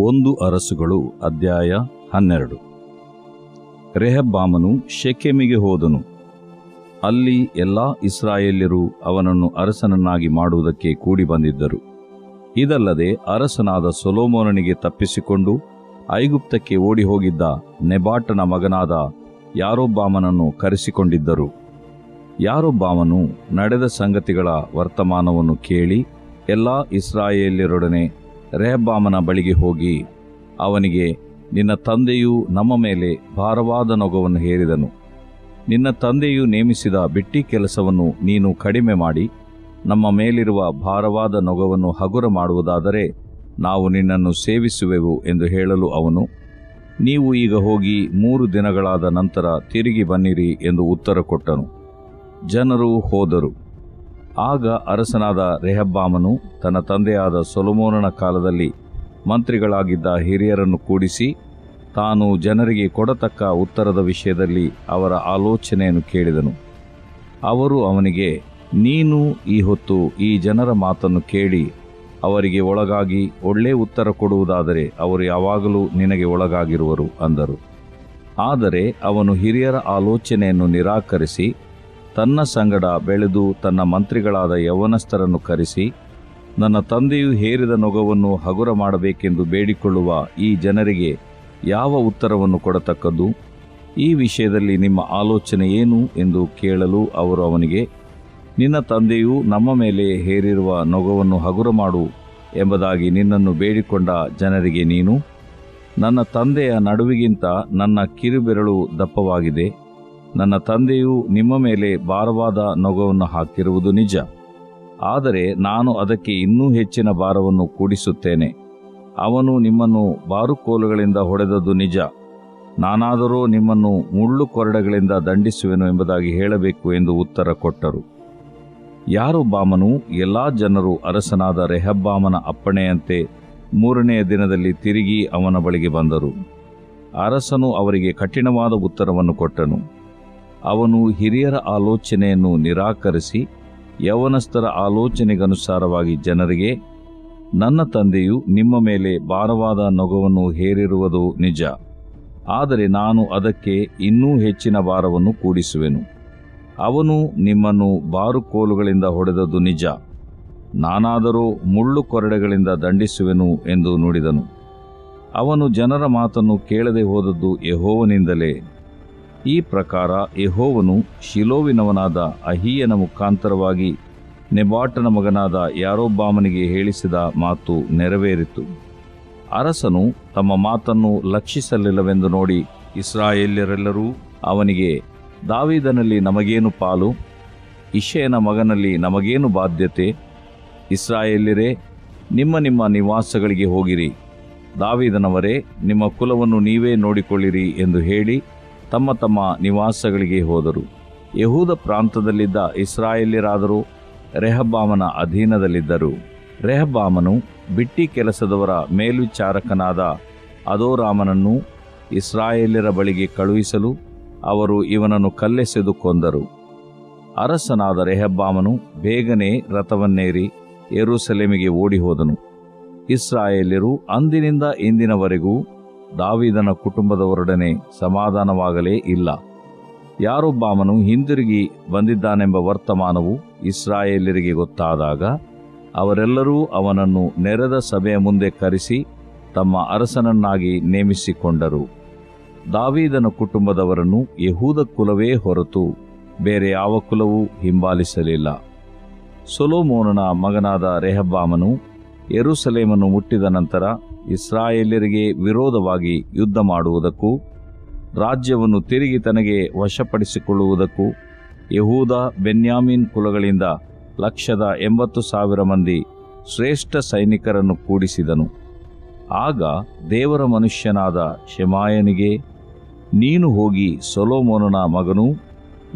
1 ಅರಸುಗಳು ಅಧ್ಯಾಯ 12. ರೆಹಬ್ಬಾಮನು ಶೆಕೆಮಿಗೆ ಹೋದನು. ಅಲ್ಲಿ ಎಲ್ಲಾ ಇಸ್ರಾಯೇಲ್ಯರು ಅವನನ್ನು ಅರಸನನ್ನಾಗಿ ಮಾಡುವುದಕ್ಕೆ ಕೂಡಿ ಬಂದಿದ್ದರು. ಇದಲ್ಲದೆ ಅರಸನಾದ ಸೊಲೊಮೋನನಿಗೆ ತಪ್ಪಿಸಿಕೊಂಡು ಐಗುಪ್ತಕ್ಕೆ ಓಡಿ ಹೋಗಿದ್ದ ನೆಬಾಟನ ಮಗನಾದ ಯಾರೊಬ್ಬಾಮನನ್ನು ಕರೆಸಿಕೊಂಡಿದ್ದರು. ಯಾರೊಬ್ಬಾಮನು ನಡೆದ ಸಂಗತಿಗಳ ವರ್ತಮಾನವನ್ನು ಕೇಳಿ ಎಲ್ಲಾ ಇಸ್ರಾಯೇಲ್ಯರೊಡನೆ ರೆಹಬ್ಬಾಮನ ಬಳಿಗೆ ಹೋಗಿ ಅವನಿಗೆ, ನಿನ್ನ ತಂದೆಯು ನಮ್ಮ ಮೇಲೆ ಭಾರವಾದ ನೊಗವನ್ನು ಹೇರಿದನು. ನಿನ್ನ ತಂದೆಯು ನೇಮಿಸಿದ ಬಿಟ್ಟಿ ಕೆಲಸವನ್ನು ನೀನು ಕಡಿಮೆ ಮಾಡಿ ನಮ್ಮ ಮೇಲಿರುವ ಭಾರವಾದ ನೊಗವನ್ನು ಹಗುರ ಮಾಡುವುದಾದರೆ ನಾವು ನಿನ್ನನ್ನು ಸೇವಿಸುವೆವು ಎಂದು ಹೇಳಲು ಅವನು, ನೀವು ಈಗ ಹೋಗಿ 3 ದಿನಗಳಾದ ನಂತರ ತಿರುಗಿ ಬನ್ನಿರಿ ಎಂದು ಉತ್ತರ ಕೊಟ್ಟನು. ಜನರು ಹೋದರು. ಆಗ ಅರಸನಾದ ರೆಹಬ್ಬಾಮನು ತನ್ನ ತಂದೆಯಾದ ಸೊಲೊಮೋನನ ಕಾಲದಲ್ಲಿ ಮಂತ್ರಿಗಳಾಗಿದ್ದ ಹಿರಿಯರನ್ನು ಕೂಡಿಸಿ ತಾನು ಜನರಿಗೆ ಕೊಡತಕ್ಕ ಉತ್ತರದ ವಿಷಯದಲ್ಲಿ ಅವರ ಆಲೋಚನೆಯನ್ನು ಕೇಳಿದನು. ಅವರು ಅವನಿಗೆ, ನೀನು ಈ ಹೊತ್ತು ಈ ಜನರ ಮಾತನ್ನು ಕೇಳಿ ಅವರಿಗೆ ಒಳಗಾಗಿ ಒಳ್ಳೆ ಉತ್ತರ ಕೊಡುವುದಾದರೆ ಅವರು ಯಾವಾಗಲೂ ನಿನಗೆ ಒಳಗಾಗಿರುವರು ಅಂದರು. ಆದರೆ ಅವನು ಹಿರಿಯರ ಆಲೋಚನೆಯನ್ನು ನಿರಾಕರಿಸಿ ತನ್ನ ಸಂಗಡ ಬೆಳೆದು ತನ್ನ ಮಂತ್ರಿಗಳಾದ ಯೌವನಸ್ಥರನ್ನು ಕರೆಸಿ, ನನ್ನ ತಂದೆಯು ಹೇರಿದ ನೊಗವನ್ನು ಹಗುರ ಮಾಡಬೇಕೆಂದು ಬೇಡಿಕೊಳ್ಳುವ ಈ ಜನರಿಗೆ ಯಾವ ಉತ್ತರವನ್ನು ಕೊಡತಕ್ಕದ್ದು? ಈ ವಿಷಯದಲ್ಲಿ ನಿಮ್ಮ ಆಲೋಚನೆ ಏನು ಎಂದು ಕೇಳಲು ಅವರು ಅವನಿಗೆ, ನಿನ್ನ ತಂದೆಯು ನಮ್ಮ ಮೇಲೆ ಹೇರಿರುವ ನೊಗವನ್ನು ಹಗುರ ಮಾಡು ಎಂಬುದಾಗಿ ನಿನ್ನನ್ನು ಬೇಡಿಕೊಂಡ ಜನರಿಗೆ ನೀನು, ನನ್ನ ತಂದೆಯ ನಡುವಿಗಿಂತ ನನ್ನ ಕಿರುಬೆರಳು ದಪ್ಪವಾಗಿದೆ. ನನ್ನ ತಂದೆಯು ನಿಮ್ಮ ಮೇಲೆ ಭಾರವಾದ ನೊಗವನ್ನು ಹಾಕಿರುವುದು ನಿಜ, ಆದರೆ ನಾನು ಅದಕ್ಕೆ ಇನ್ನೂ ಹೆಚ್ಚಿನ ಭಾರವನ್ನು ಕೂಡಿಸುತ್ತೇನೆ. ಅವನು ನಿಮ್ಮನ್ನು ಬಾರುಕೋಲುಗಳಿಂದ ಹೊಡೆದದ್ದು ನಿಜ, ನಾನಾದರೋ ನಿಮ್ಮನ್ನು ಮುಳ್ಳು ಕೊರಡೆಗಳಿಂದ ದಂಡಿಸುವೆನು ಎಂಬುದಾಗಿ ಹೇಳಬೇಕು ಎಂದು ಉತ್ತರ ಕೊಟ್ಟರು. ಯಾರೊಬ್ಬಾಮನು ಎಲ್ಲಾ ಜನರು ಅರಸನಾದ ರೆಹಬ್ಬಾಮನ ಅಪ್ಪಣೆಯಂತೆ 3ನೆಯ ದಿನದಲ್ಲಿ ತಿರುಗಿ ಅವನ ಬಳಿಗೆ ಬಂದರು. ಅರಸನು ಅವರಿಗೆ ಕಠಿಣವಾದ ಉತ್ತರವನ್ನು ಕೊಟ್ಟನು. ಅವನು ಹಿರಿಯರ ಆಲೋಚನೆಯನ್ನು ನಿರಾಕರಿಸಿ ಯೌವನಸ್ಥರ ಆಲೋಚನೆಗನುಸಾರವಾಗಿ ಜನರಿಗೆ, ನನ್ನ ತಂದೆಯು ನಿಮ್ಮ ಮೇಲೆ ಭಾರವಾದ ನೊಗವನ್ನು ಹೇರಿರುವುದು ನಿಜ, ಆದರೆ ನಾನು ಅದಕ್ಕೆ ಇನ್ನೂ ಹೆಚ್ಚಿನ ಭಾರವನ್ನು ಕೂಡಿಸುವೆನು. ಅವನು ನಿಮ್ಮನ್ನು ಬಾರುಕೋಲುಗಳಿಂದ ಹೊಡೆದದ್ದು ನಿಜ, ನಾನಾದರೋ ಮುಳ್ಳು ಕೊರಡೆಗಳಿಂದ ದಂಡಿಸುವೆನು ಎಂದು ನುಡಿದನು. ಅವನು ಜನರ ಮಾತನ್ನು ಕೇಳದೆ ಹೋದದ್ದು ಯೆಹೋವನಿಂದಲೇ. ಈ ಪ್ರಕಾರ ಯೆಹೋವನು ಶಿಲೋವಿನವನಾದ ಅಹೀಯನ ಮುಖಾಂತರವಾಗಿ ನೆಬಾಟನ ಮಗನಾದ ಯಾರೊಬ್ಬಾಮನಿಗೆ ಹೇಳಿಸಿದ ಮಾತು ನೆರವೇರಿತು. ಅರಸನು ತಮ್ಮ ಮಾತನ್ನು ಲಕ್ಷಿಸಲಿಲ್ಲವೆಂದು ನೋಡಿ ಇಸ್ರಾಯೇಲ್ಯರೆಲ್ಲರೂ ಅವನಿಗೆ, ದಾವೀದನಲ್ಲಿ ನಮಗೇನು ಪಾಲು? ಇಷಯನ ಮಗನಲ್ಲಿ ನಮಗೇನು ಬಾಧ್ಯತೆ? ಇಸ್ರಾಯೇಲ್ಯರೇ, ನಿಮ್ಮ ನಿಮ್ಮ ನಿವಾಸಗಳಿಗೆ ಹೋಗಿರಿ, ದಾವೀದನವರೇ, ನಿಮ್ಮ ಕುಲವನ್ನು ನೀವೇ ನೋಡಿಕೊಳ್ಳಿರಿ ಎಂದು ಹೇಳಿ ತಮ್ಮ ತಮ್ಮ ನಿವಾಸಗಳಿಗೆ ಹೋದರು. ಯೆಹೂದ ಪ್ರಾಂತದಲ್ಲಿದ್ದ ಇಸ್ರಾಯೇಲ್ಯರಾದರೂ ರೆಹಬ್ಬಾಮನ ಅಧೀನದಲ್ಲಿದ್ದರು. ರೆಹಬ್ಬಾಮನು ಬಿಟ್ಟಿ ಕೆಲಸದವರ ಮೇಲ್ವಿಚಾರಕನಾದ ಅದೋರಾಮನನ್ನು ಇಸ್ರಾಯೇಲ್ಯರ ಬಳಿಗೆ ಕಳುಹಿಸಲು ಅವರು ಇವನನ್ನು ಕಲ್ಲೆಸೆದು ಕೊಂದರು. ಅರಸನಾದ ರೆಹಬ್ಬಾಮನು ಬೇಗನೆ ರಥವನ್ನೇರಿ ಯೆರೂಸಲೇಮಿಗೆ ಓಡಿಹೋದನು. ಇಸ್ರಾಯೇಲ್ಯರು ಅಂದಿನಿಂದ ಇಂದಿನವರೆಗೂ ದಾವೀದನ ಕುಟುಂಬದವರೊಡನೆ ಸಮಾಧಾನವಾಗಲೇ ಇಲ್ಲ. ಯಾರೊಬ್ಬಾಮನು ಹಿಂದಿರುಗಿ ಬಂದಿದ್ದಾನೆಂಬ ವರ್ತಮಾನವು ಇಸ್ರಾಯೇಲ್ಯರಿಗೆ ಗೊತ್ತಾದಾಗ ಅವರೆಲ್ಲರೂ ಅವನನ್ನು ನೆರೆದ ಸಭೆಯ ಮುಂದೆ ಕರೆಸಿ ತಮ್ಮ ಅರಸನನ್ನಾಗಿ ನೇಮಿಸಿಕೊಂಡರು. ದಾವೀದನ ಕುಟುಂಬದವರನ್ನು ಯೆಹೂದ ಕುಲವೇ ಹೊರತು ಬೇರೆ ಯಾವ ಕುಲವೂ ಹಿಂಬಾಲಿಸಲಿಲ್ಲ. ಸೊಲೊಮೋನನ ಮಗನಾದ ರೆಹಬ್ಬಾಮನು ಯೆರೂಸಲೇಮನ್ನು ಮುಟ್ಟಿದ ನಂತರ ಇಸ್ರಾಯೇಲ್ಯರಿಗೆ ವಿರೋಧವಾಗಿ ಯುದ್ಧ ಮಾಡುವುದಕ್ಕೂ ರಾಜ್ಯವನ್ನು ತಿರುಗಿ ತನಗೆ ವಶಪಡಿಸಿಕೊಳ್ಳುವುದಕ್ಕೂ ಯೆಹೂದ ಬೆನ್ಯಾಮೀನ್ ಕುಲಗಳಿಂದ 180,000 ಮಂದಿ ಶ್ರೇಷ್ಠ ಸೈನಿಕರನ್ನು ಕೂಡಿಸಿದನು. ಆಗ ದೇವರ ಮನುಷ್ಯನಾದ ಶೆಮಾಯನಿಗೆ, ನೀನು ಹೋಗಿ ಸೊಲೊಮೋನನ ಮಗನೂ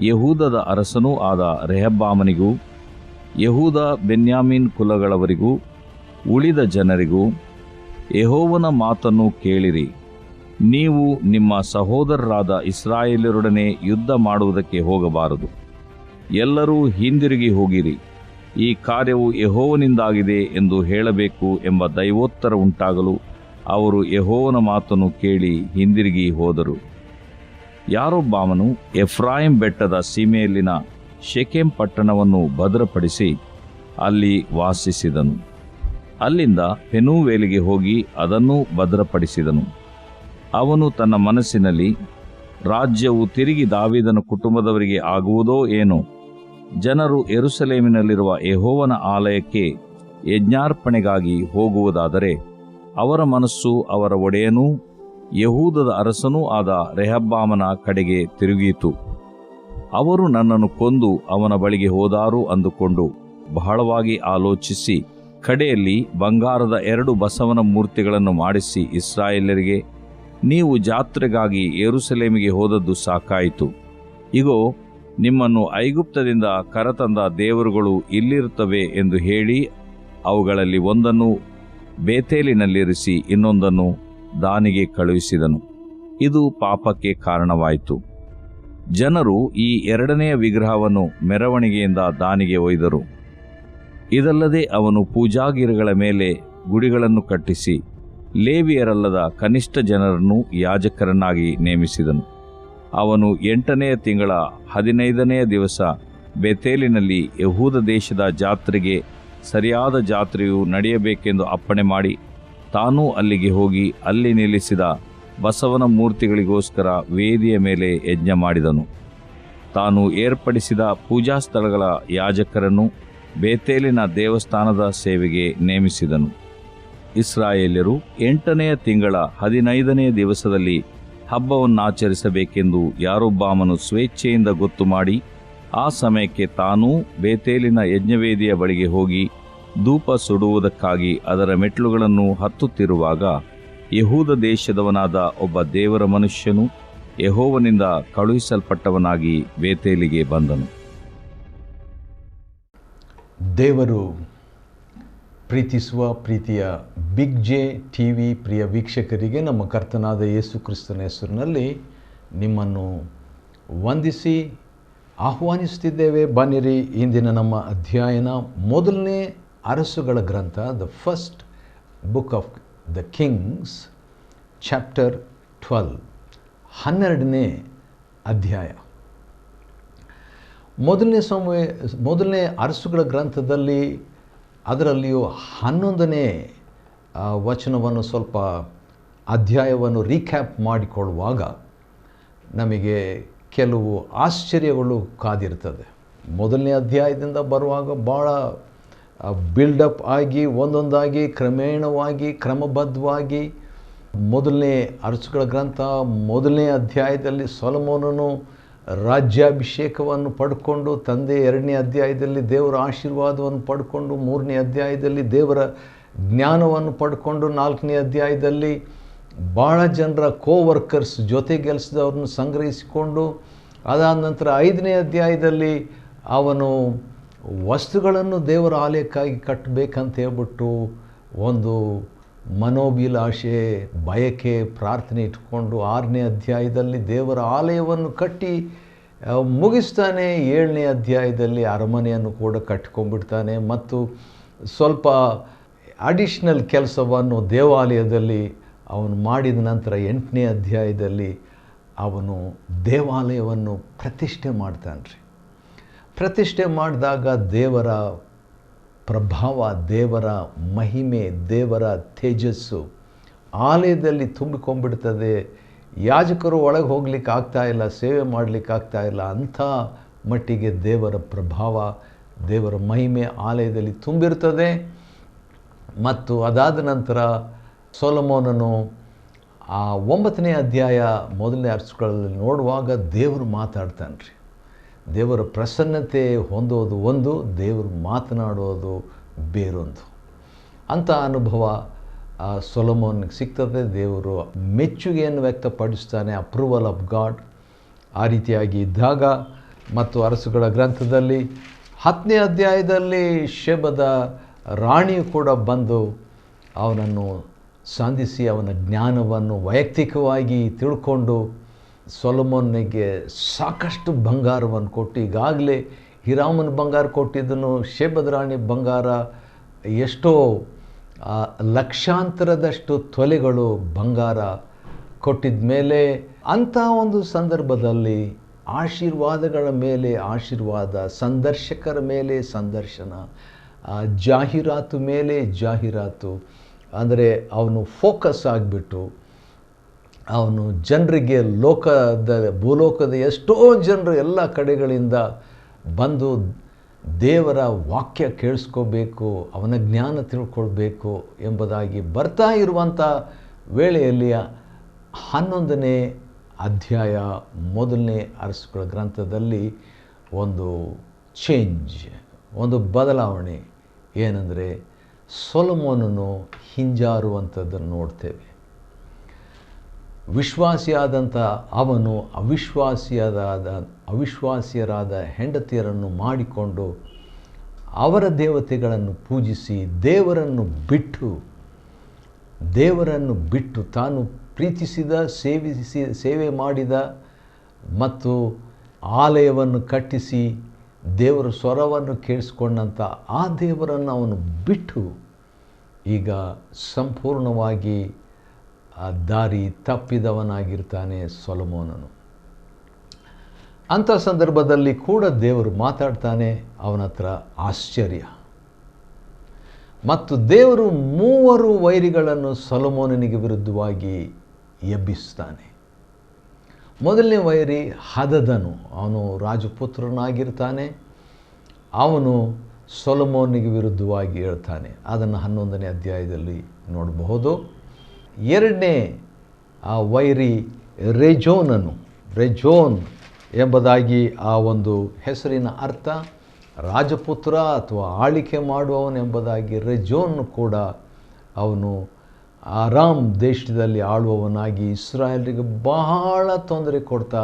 ಯೆಹೂದದ ಅರಸನೂ ಆದ ರೆಹಬ್ಬಾಮನಿಗೂ ಯೆಹೂದ ಬೆನ್ಯಾಮೀನ್ ಕುಲಗಳವರಿಗೂ ಉಳಿದ ಜನರಿಗೂ, ಯೆಹೋವನ ಮಾತನ್ನು ಕೇಳಿರಿ. ನೀವು ನಿಮ್ಮ ಸಹೋದರರಾದ ಇಸ್ರಾಯೇಲ್ಯರೊಡನೆ ಯುದ್ಧ ಮಾಡುವುದಕ್ಕೆ ಹೋಗಬಾರದು. ಎಲ್ಲರೂ ಹಿಂದಿರುಗಿ ಹೋಗಿರಿ. ಈ ಕಾರ್ಯವು ಯೆಹೋವನಿಂದಾಗಿದೆ ಎಂದು ಹೇಳಬೇಕು ಎಂಬ ದೈವೋತ್ತರ ಉಂಟಾಗಲು ಅವರು ಯೆಹೋವನ ಮಾತನ್ನು ಕೇಳಿ ಹಿಂದಿರುಗಿ ಹೋದರು. ಯಾರೊಬ್ಬಾಮನು ಎಫ್ರಾಯಿಂ ಬೆಟ್ಟದ ಸೀಮೆಯಲ್ಲಿನ ಶೆಕೆಮ್ ಪಟ್ಟಣವನ್ನು ಭದ್ರಪಡಿಸಿ ಅಲ್ಲಿ ವಾಸಿಸಿದನು. ಅಲ್ಲಿಂದ ಪೆನೂವೇಲಿಗೆ ಹೋಗಿ ಅದನ್ನೂ ಭದ್ರಪಡಿಸಿದನು. ಅವನು ತನ್ನ ಮನಸ್ಸಿನಲ್ಲಿ, ರಾಜ್ಯವು ತಿರುಗಿ ದಾವೀದನ ಕುಟುಂಬದವರಿಗೆ ಆಗುವುದೋ ಏನೋ, ಜನರು ಯೆರೂಸಲೇಮಿನಲ್ಲಿರುವ ಯೆಹೋವನ ಆಲಯಕ್ಕೆ ಯಜ್ಞಾರ್ಪಣೆಗಾಗಿ ಹೋಗುವುದಾದರೆ ಅವರ ಮನಸ್ಸು ಅವರ ಒಡೆಯನೂ ಯೆಹೂದದ ಅರಸನೂ ಆದ ರೆಹಬ್ಬಾಮನ ಕಡೆಗೆ ತಿರುಗಿತು. ಅವರು ನನ್ನನ್ನು ಕೊಂದು ಅವನ ಬಳಿಗೆ ಹೋದಾರು ಅಂದುಕೊಂಡು ಬಹಳವಾಗಿ ಆಲೋಚಿಸಿ ಕಡೆಯಲ್ಲಿ ಬಂಗಾರದ 2 ಬಸವನ ಮೂರ್ತಿಗಳನ್ನು ಮಾಡಿಸಿ ಇಸ್ರಾಯೇಲರಿಗೆ, ನೀವು ಜಾತ್ರೆಗಾಗಿ ಯೆರೂಸಲೇಮಿಗೆ ಹೋದದ್ದು ಸಾಕಾಯಿತು. ಇಗೋ, ನಿಮ್ಮನ್ನು ಐಗುಪ್ತದಿಂದ ಕರತಂದ ದೇವರುಗಳು ಇಲ್ಲಿರುತ್ತವೆ ಎಂದು ಹೇಳಿ ಅವುಗಳಲ್ಲಿ ಒಂದನ್ನು ಬೇತೇಲಿನಲ್ಲಿರಿಸಿ ಇನ್ನೊಂದನ್ನು ದಾನಿಗೆ ಕಳುಹಿಸಿದನು. ಇದು ಪಾಪಕ್ಕೆ ಕಾರಣವಾಯಿತು. ಜನರು ಈ 2ನೆಯ ವಿಗ್ರಹವನ್ನು ಮೆರವಣಿಗೆಯಿಂದ ದಾನಿಗೆ ಒಯ್ದರು. ಇದಲ್ಲದೆ ಅವನು ಪೂಜಾಗಿರಿಗಳ ಮೇಲೆ ಗುಡಿಗಳನ್ನು ಕಟ್ಟಿಸಿ ಲೇವಿಯರಲ್ಲದ ಕನಿಷ್ಠ ಜನರನ್ನು ಯಾಜಕರನ್ನಾಗಿ ನೇಮಿಸಿದನು. ಅವನು 8ನೆಯ ತಿಂಗಳ 15ನೆಯ ದಿವಸ ಬೇತೇಲಿನಲ್ಲಿ ಯೆಹೂದ ದೇಶದ ಜಾತ್ರೆಗೆ ಸರಿಯಾದ ಜಾತ್ರೆಯು ನಡೆಯಬೇಕೆಂದು ಅಪ್ಪಣೆ ಮಾಡಿ ತಾನೂ ಅಲ್ಲಿಗೆ ಹೋಗಿ ಅಲ್ಲಿ ನಿಲ್ಲಿಸಿದ ಬಸವನ ಮೂರ್ತಿಗಳಿಗೋಸ್ಕರ ವೇದಿಯ ಮೇಲೆ ಯಜ್ಞ ಮಾಡಿದನು. ತಾನು ಏರ್ಪಡಿಸಿದ ಪೂಜಾ ಸ್ಥಳಗಳ ಯಾಜಕರನ್ನು ಬೇತೇಲಿನ ದೇವಸ್ಥಾನದ ಸೇವೆಗೆ ನೇಮಿಸಿದನು. ಇಸ್ರಾಯೇಲ್ಯರು 8ನೆಯ ತಿಂಗಳ 15ನೆಯ ದಿವಸದಲ್ಲಿ ಹಬ್ಬವನ್ನಾಚರಿಸಬೇಕೆಂದು ಯಾರೊಬ್ಬಾಮನು ಸ್ವೇಚ್ಛೆಯಿಂದ ಗೊತ್ತು ಮಾಡಿ ಆ ಸಮಯಕ್ಕೆ ತಾನೂ ಬೇತೇಲಿನ ಯಜ್ಞವೇದಿಯ ಬಳಿಗೆ ಹೋಗಿ ಧೂಪ ಸುಡುವುದಕ್ಕಾಗಿ ಅದರ ಮೆಟ್ಲುಗಳನ್ನು ಹತ್ತುತ್ತಿರುವಾಗ ಯೆಹೂದ ದೇಶದವನಾದ ಒಬ್ಬ ದೇವರ ಮನುಷ್ಯನು ಯೆಹೋವನಿಂದ ಕಳುಹಿಸಲ್ಪಟ್ಟವನಾಗಿ ಬೇತೇಲಿಗೆ ಬಂದನು. ದೇವರು ಪ್ರೀತಿಸುವ ಪ್ರೀತಿಯ ಬಿಗ್ ಜೆ ಟಿವಿ ಪ್ರಿಯ ವೀಕ್ಷಕರಿಗೆ ನಮ್ಮ ಕರ್ತನಾದ ಯೇಸು ಕ್ರಿಸ್ತನ ಹೆಸರಿನಲ್ಲಿ ನಿಮ್ಮನ್ನು ವಂದಿಸಿ ಆಹ್ವಾನಿಸುತ್ತಿದ್ದೇವೆ. ಬನ್ನಿರಿ, ಇಂದಿನ ನಮ್ಮ ಅಧ್ಯಯನ 1ನೇ ಅರಸುಗಳ ಗ್ರಂಥ, the first book of the Kings, chapter 12, 12ನೇ ಅಧ್ಯಾಯ. ಮೊದಲನೇ ಅರಸುಗಳ ಗ್ರಂಥದಲ್ಲಿ ಅದರಲ್ಲಿಯೂ 11ನೇ ವಚನವನ್ನು ಸ್ವಲ್ಪ ಅಧ್ಯಾಯವನ್ನು ರೀಕ್ಯಾಪ್ ಮಾಡಿಕೊಳ್ಳುವಾಗ ನಮಗೆ ಕೆಲವು ಆಶ್ಚರ್ಯಗಳು ಕಾದಿರ್ತದೆ. 1ನೇ ಅಧ್ಯಾಯದಿಂದ ಬರುವಾಗ ಭಾಳ ಬಿಲ್ಡಪ್ ಆಗಿ ಒಂದೊಂದಾಗಿ ಕ್ರಮೇಣವಾಗಿ ಕ್ರಮಬದ್ಧವಾಗಿ 1ನೇ ಅರಸುಗಳ ಗ್ರಂಥ 1ನೇ ಅಧ್ಯಾಯದಲ್ಲಿ ಸೊಲೊಮೋನನು ರಾಜ್ಯಾಭಿಷೇಕವನ್ನು ಪಡ್ಕೊಂಡು ತಂದೆ, 2ನೇ ಅಧ್ಯಾಯದಲ್ಲಿ ದೇವರ ಆಶೀರ್ವಾದವನ್ನು ಪಡ್ಕೊಂಡು, 3ನೇ ಅಧ್ಯಾಯದಲ್ಲಿ ದೇವರ ಜ್ಞಾನವನ್ನು ಪಡ್ಕೊಂಡು, 4ನೇ ಅಧ್ಯಾಯದಲ್ಲಿ ಭಾಳ ಜನರ ಕೋವರ್ಕರ್ಸ್ ಜೊತೆಗೆಲಸದವ್ರನ್ನ ಸಂಗ್ರಹಿಸಿಕೊಂಡು, ಅದಾದ ನಂತರ 5ನೇ ಅಧ್ಯಾಯದಲ್ಲಿ ಅವನು ವಸ್ತುಗಳನ್ನು ದೇವರ ಆಲಯಕ್ಕಾಗಿ ಕಟ್ಟಬೇಕಂತ ಹೇಳ್ಬಿಟ್ಟು ಒಂದು ಮನೋಭಿಲಾಷೆ, ಬಯಕೆ, ಪ್ರಾರ್ಥನೆ ಇಟ್ಕೊಂಡು 6ನೇ ಅಧ್ಯಾಯದಲ್ಲಿ ದೇವರ ಆಲಯವನ್ನು ಕಟ್ಟಿ ಮುಗಿಸ್ತಾನೆ. 7ನೇ ಅಧ್ಯಾಯದಲ್ಲಿ ಅರಮನೆಯನ್ನು ಕೂಡ ಕಟ್ಕೊಂಡ್ಬಿಡ್ತಾನೆ ಮತ್ತು ಸ್ವಲ್ಪ ಅಡಿಷ್ನಲ್ ಕೆಲಸವನ್ನು ದೇವಾಲಯದಲ್ಲಿ ಅವನು ಮಾಡಿದ ನಂತರ 8ನೇ ಅಧ್ಯಾಯದಲ್ಲಿ ಅವನು ದೇವಾಲಯವನ್ನು ಪ್ರತಿಷ್ಠೆ ಮಾಡ್ತಾನೆ ರೀ. ಪ್ರತಿಷ್ಠೆ ಮಾಡಿದಾಗ ದೇವರ ಪ್ರಭಾವ, ದೇವರ ಮಹಿಮೆ, ದೇವರ ತೇಜಸ್ಸು ಆಲಯದಲ್ಲಿ ತುಂಬಿಕೊಂಡ್ಬಿಡ್ತದೆ. ಯಾಜಕರು ಒಳಗೆ ಹೋಗ್ಲಿಕ್ಕೆ ಆಗ್ತಾಯಿಲ್ಲ, ಸೇವೆ ಮಾಡಲಿಕ್ಕೆ ಆಗ್ತಾಯಿಲ್ಲ. ಅಂಥ ಮಟ್ಟಿಗೆ ದೇವರ ಪ್ರಭಾವ, ದೇವರ ಮಹಿಮೆ ಆಲಯದಲ್ಲಿ ತುಂಬಿರ್ತದೆ. ಮತ್ತು ಅದಾದ ನಂತರ ಸೊಲೊಮೋನನು ಆ 9ನೇ ಅಧ್ಯಾಯ 1ನೇ ಅರಸುಗಳಲ್ಲಿ ನೋಡುವಾಗ ದೇವರು ಮಾತಾಡ್ತಾನೆ ರೀ. ದೇವರ ಪ್ರಸನ್ನತೆ ಹೊಂದೋದು ಒಂದು, ದೇವರು ಮಾತನಾಡೋದು ಬೇರೊಂದು. ಅಂಥ ಅನುಭವ ಸೊಲೊಮೋನ್ಗೆ ಸಿಗ್ತದೆ. ದೇವರು ಮೆಚ್ಚುಗೆಯನ್ನು ವ್ಯಕ್ತಪಡಿಸ್ತಾನೆ, ಅಪ್ರೂವಲ್ ಆಫ್ ಗಾಡ್. ಆ ರೀತಿಯಾಗಿ ಇದ್ದಾಗ ಮತ್ತು ಅರಸುಗಳ ಗ್ರಂಥದಲ್ಲಿ 10ನೇ ಅಧ್ಯಾಯದಲ್ಲಿ ಶೆಬದ ರಾಣಿಯು ಕೂಡ ಬಂದು ಅವನನ್ನು ಸಂಧಿಸಿ ಅವನ ಜ್ಞಾನವನ್ನು ವೈಯಕ್ತಿಕವಾಗಿ ತಿಳ್ಕೊಂಡು ಸೊಲೊಮೋನಿಗೆ ಸಾಕಷ್ಟು ಬಂಗಾರವನ್ನು ಕೊಟ್ಟು, ಈಗಾಗಲೇ ಹಿರಾಮನ ಬಂಗಾರ ಕೊಟ್ಟಿದ್ದನು, ಶೆಬದ ರಾಣಿ ಬಂಗಾರ ಎಷ್ಟೋ ಲಕ್ಷಾಂತರದಷ್ಟು ತೊಲೆಗಳು ಬಂಗಾರ ಕೊಟ್ಟಿದ ಮೇಲೆ ಅಂಥ ಒಂದು ಸಂದರ್ಭದಲ್ಲಿ ಆಶೀರ್ವಾದಗಳ ಮೇಲೆ ಆಶೀರ್ವಾದ, ಸಂದರ್ಶಕರ ಮೇಲೆ ಸಂದರ್ಶನ, ಜಾಹೀರಾತು ಮೇಲೆ ಜಾಹೀರಾತು. ಅಂದರೆ ಅವನು ಫೋಕಸ್ ಆಗಿಬಿಟ್ಟು ಅವನು ಜನರಿಗೆ ಭೂಲೋಕದ ಎಷ್ಟೋ ಜನರು ಎಲ್ಲ ಕಡೆಗಳಿಂದ ಬಂದು ದೇವರ ವಾಕ್ಯ ಕೇಳಿಸ್ಕೋಬೇಕು, ಅವನ ಜ್ಞಾನ ತಿಳ್ಕೊಳ್ಬೇಕು ಎಂಬುದಾಗಿ ಬರ್ತಾ ಇರುವಂಥ ವೇಳೆಯಲ್ಲಿ 11ನೇ ಅಧ್ಯಾಯ 1ನೇ ಅರಸುಗಳ ಗ್ರಂಥದಲ್ಲಿ ಒಂದು ಚೇಂಜ್, ಒಂದು ಬದಲಾವಣೆ ಏನಂದರೆ ಸೊಲೊಮೋನನು ಹಿಂಜಾರುವಂಥದ್ದನ್ನು ನೋಡ್ತೇವೆ. ವಿಶ್ವಾಸಿಯಾದಂಥ ಅವನು ಅವಿಶ್ವಾಸಿಯರಾದ ಹೆಂಡತಿಯರನ್ನು ಮಾಡಿಕೊಂಡು ಅವರ ದೇವತೆಗಳನ್ನು ಪೂಜಿಸಿ ದೇವರನ್ನು ಬಿಟ್ಟು ತಾನು ಪ್ರೀತಿಸಿದ ಸೇವೆ ಮಾಡಿದ ಮತ್ತು ಆಲಯವನ್ನು ಕಟ್ಟಿಸಿ ದೇವರ ಸ್ವರವನ್ನು ಕೇಳಿಸ್ಕೊಂಡಂಥ ಆ ದೇವರನ್ನು ಅವನು ಬಿಟ್ಟು ಈಗ ಸಂಪೂರ್ಣವಾಗಿ ದಾರಿ ತಪ್ಪಿದವನಾಗಿರ್ತಾನೆ ಸೊಲೊಮೋನನು. ಅಂಥ ಸಂದರ್ಭದಲ್ಲಿ ಕೂಡ ದೇವರು ಮಾತಾಡ್ತಾನೆ ಅವನ ಹತ್ರ ಆಶ್ಚರ್ಯ. ಮತ್ತು ದೇವರು 3 ವೈರಿಗಳನ್ನು ಸೊಲೊಮೋನನಿಗೆ ವಿರುದ್ಧವಾಗಿ ಎಬ್ಬಿಸ್ತಾನೆ. ಮೊದಲನೇ ವೈರಿ ಹದದನು, ಅವನು ರಾಜಪುತ್ರನಾಗಿರ್ತಾನೆ. ಅವನು ಸೊಲೊಮೋನಿಗೆ ವಿರುದ್ಧವಾಗಿ ಹೇಳ್ತಾನೆ. ಅದನ್ನು 11ನೇ ಅಧ್ಯಾಯದಲ್ಲಿ ನೋಡಬಹುದು. ಎರಡನೇ ವೈರಿ ರೆಜೋನ್ ಎಂಬುದಾಗಿ ಆ ಒಂದು ಹೆಸರಿನ ಅರ್ಥ ರಾಜಪುತ್ರ ಅಥವಾ ಆಳಿಕೆ ಮಾಡುವವನೆಂಬುದಾಗಿ. ರೆಜೋನ್ ಕೂಡ ಅವನು ಆರಾಮ್ ದೇಶದಲ್ಲಿ ಆಳುವವನಾಗಿ ಇಸ್ರಾಯೇಲರಿಗೆ ಬಹಳ ತೊಂದರೆ ಕೊಡ್ತಾ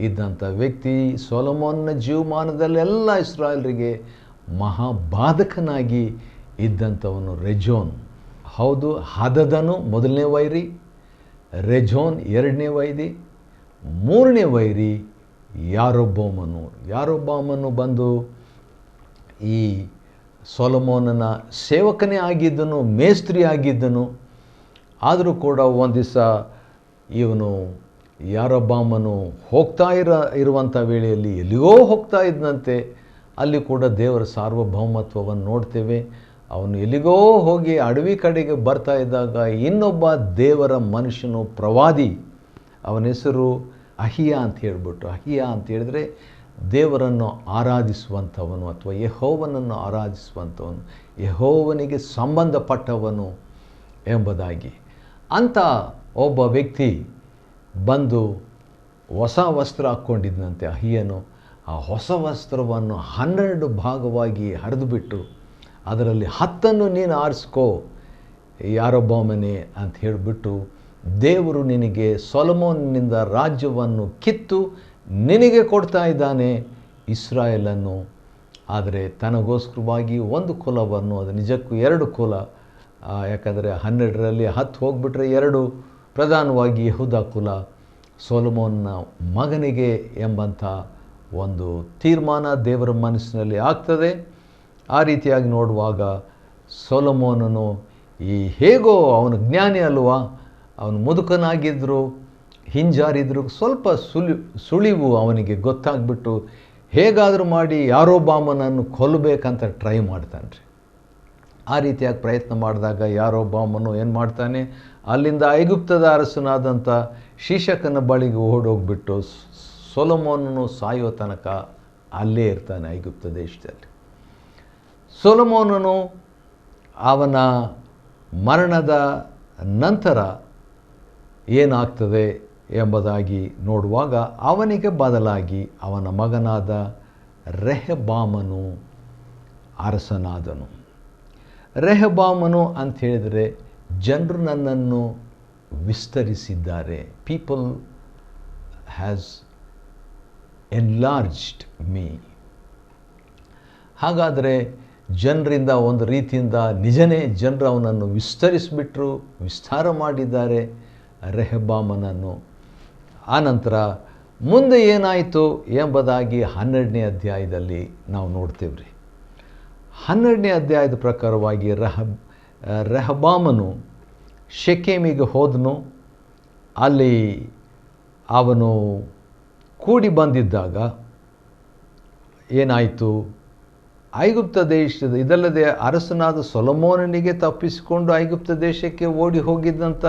ಇದ್ದಂಥ ವ್ಯಕ್ತಿ. ಸೊಲೊಮೋನ್ನ ಜೀವಮಾನದಲ್ಲೆಲ್ಲ ಇಸ್ರಾಯೇಲರಿಗೆ ಮಹಾಬಾಧಕನಾಗಿ ಇದ್ದಂಥವನು ರೆಜೋನ್. ಹೌದು, ಹದದನು ಮೊದಲನೇ ವೈರಿ, ರೆಜೋನ್ ಎರಡನೇ ವೈರಿ, ಮೂರನೇ ವೈರಿ ಯಾರೊಬ್ಬಾಮನು ಬಂದು ಈ ಸೊಲೊಮೋನನ ಸೇವಕನೇ ಆಗಿದ್ದನು, ಮೇಸ್ತ್ರಿ ಆಗಿದ್ದನು. ಆದರೂ ಕೂಡ ಒಂದು ದಿವಸ ಇವನು ಯಾರೊಬ್ಬಾಮನು ಹೋಗ್ತಾ ಇರುವಂಥ ವೇಳೆಯಲ್ಲಿ ಎಲ್ಲಿಗೋ ಹೋಗ್ತಾ ಇದ್ದಂತೆ. ಅಲ್ಲಿ ಕೂಡ ದೇವರ ಸಾರ್ವಭೌಮತ್ವವನ್ನು ನೋಡ್ತೇವೆ. ಅವನು ಎಲ್ಲಿಗೋ ಹೋಗಿ ಅಡವಿ ಕಡೆಗೆ ಬರ್ತಾ ಇದ್ದಾಗ ಇನ್ನೊಬ್ಬ ದೇವರ ಮನುಷ್ಯನು, ಪ್ರವಾದಿ, ಅವನ ಹೆಸರು ಅಹಿಯ ಅಂತ ಹೇಳಿದ್ರೆ ದೇವರನ್ನು ಆರಾಧಿಸುವಂಥವನು ಅಥವಾ ಯೆಹೋವನನ್ನು ಆರಾಧಿಸುವಂಥವನು, ಯೆಹೋವನಿಗೆ ಸಂಬಂಧಪಟ್ಟವನು ಎಂಬುದಾಗಿ. ಅಂಥ ಒಬ್ಬ ವ್ಯಕ್ತಿ ಬಂದು ಹೊಸ ವಸ್ತ್ರ ಹಾಕ್ಕೊಂಡಿದ್ದಂತೆ ಅಹಿಯನು. ಆ ಹೊಸ ವಸ್ತ್ರವನ್ನು 12 ಭಾಗವಾಗಿ ಹರಿದುಬಿಟ್ಟು ಅದರಲ್ಲಿ 10 ನೀನು ಆರಿಸ್ಕೋ ಯಾರೊಬ್ಬಾಮನೇ ಅಂತ ಹೇಳಿಬಿಟ್ಟು, ದೇವರು ನಿನಗೆ ಸೊಲೊಮೋನಿನಿಂದ ರಾಜ್ಯವನ್ನು ಕಿತ್ತು ನಿನಗೆ ಕೊಡ್ತಾ ಇದ್ದಾನೆ ಇಸ್ರಾಯೇಲನ್ನು. ಆದರೆ ತನಗೋಸ್ಕರವಾಗಿ ಒಂದು ಕುಲವನ್ನು, ಅದು ನಿಜಕ್ಕೂ 2 ಕುಲ, ಯಾಕಂದರೆ 12ರಲ್ಲಿ 10 ಹೋಗಿಬಿಟ್ರೆ 2 ಪ್ರಧಾನವಾಗಿ ಯೆಹೂದ ಕುಲ ಸೊಲೊಮೋನ್ನ ಮಗನಿಗೆ ಎಂಬಂಥ ಒಂದು ತೀರ್ಮಾನ ದೇವರ ಮನಸ್ಸಿನಲ್ಲಿ ಆಗ್ತದೆ. ಆ ರೀತಿಯಾಗಿ ನೋಡುವಾಗ ಸೊಲೊಮೋನನು ಹೇಗೋ ಅವನು ಜ್ಞಾನಿ ಅಲ್ವಾ, ಅವನು ಮುದುಕನಾಗಿದ್ದರು, ಹಿಂಜಾರಿದ್ರು, ಸ್ವಲ್ಪ ಸುಳಿವು ಅವನಿಗೆ ಗೊತ್ತಾಗ್ಬಿಟ್ಟು ಹೇಗಾದರೂ ಮಾಡಿ ಯಾರೊಬ್ಬಾಮನನ್ನು ಕೊಲ್ಲಬೇಕಂತ ಟ್ರೈ ಮಾಡ್ತಾನೆ ರೀ. ಆ ರೀತಿಯಾಗಿ ಪ್ರಯತ್ನ ಮಾಡಿದಾಗ ಯಾರೊಬ್ಬಾಮನು ಏನು ಮಾಡ್ತಾನೆ, ಅಲ್ಲಿಂದ ಐಗುಪ್ತದ ಅರಸನಾದಂಥ ಶೀಶಕನ ಬಳಿಗೆ ಓಡೋಗ್ಬಿಟ್ಟು ಸೊಲೊಮೋನನು ಸಾಯೋ ತನಕ ಅಲ್ಲೇ ಇರ್ತಾನೆ ಐಗುಪ್ತ ದೇಶದಲ್ಲಿ. ಸೊಲೊಮೋನನು ಅವನ ಮರಣದ ನಂತರ ಏನಾಗ್ತದೆ ಎಂಬುದಾಗಿ ನೋಡುವಾಗ ಅವನಿಗೆ ಬದಲಾಗಿ ಅವನ ಮಗನಾದ ರೆಹಬ್ಬಾಮನು ಅರಸನಾದನು. ರೆಹಬ್ಬಾಮನು ಅಂತ ಹೇಳಿದರೆ ಜನರು ನನ್ನನ್ನು ವಿಸ್ತರಿಸಿದ್ದಾರೆ, ಪೀಪಲ್ ಹ್ಯಾಸ್ ಎನ್ಲಾರ್ಜ್ಡ್ ಮೀ. ಹಾಗಾದರೆ ಜನರಿಂದ ಒಂದು ರೀತಿಯಿಂದ ನಿಜನೇ ಜನರು ಅವನನ್ನು ವಿಸ್ತರಿಸಿಬಿಟ್ರು, ವಿಸ್ತಾರ ಮಾಡಿದ್ದಾರೆ ರೆಹಬ್ಬಾಮನನ್ನು. ಆನಂತರ ಮುಂದೆ ಏನಾಯಿತು ಎಂಬುದಾಗಿ 12ನೇ ಅಧ್ಯಾಯದಲ್ಲಿ ನಾವು ನೋಡ್ತೇವೆ ರೀ. 12ನೇ ಅಧ್ಯಾಯದ ಪ್ರಕಾರವಾಗಿ ರೆಹಬಾಮನು ಶೆಕೆಮಿಗೆ ಹೋದನು. ಅಲ್ಲಿ ಅವನು ಕೂಡಿ ಬಂದಿದ್ದಾಗ ಏನಾಯಿತು, ಐಗುಪ್ತ ದೇಶದ ಇದಲ್ಲದೆ ಅರಸನಾದ ಸೊಲೊಮೋನನಿಗೆ ತಪ್ಪಿಸಿಕೊಂಡು ಐಗುಪ್ತ ದೇಶಕ್ಕೆ ಓಡಿ ಹೋಗಿದ್ದಂಥ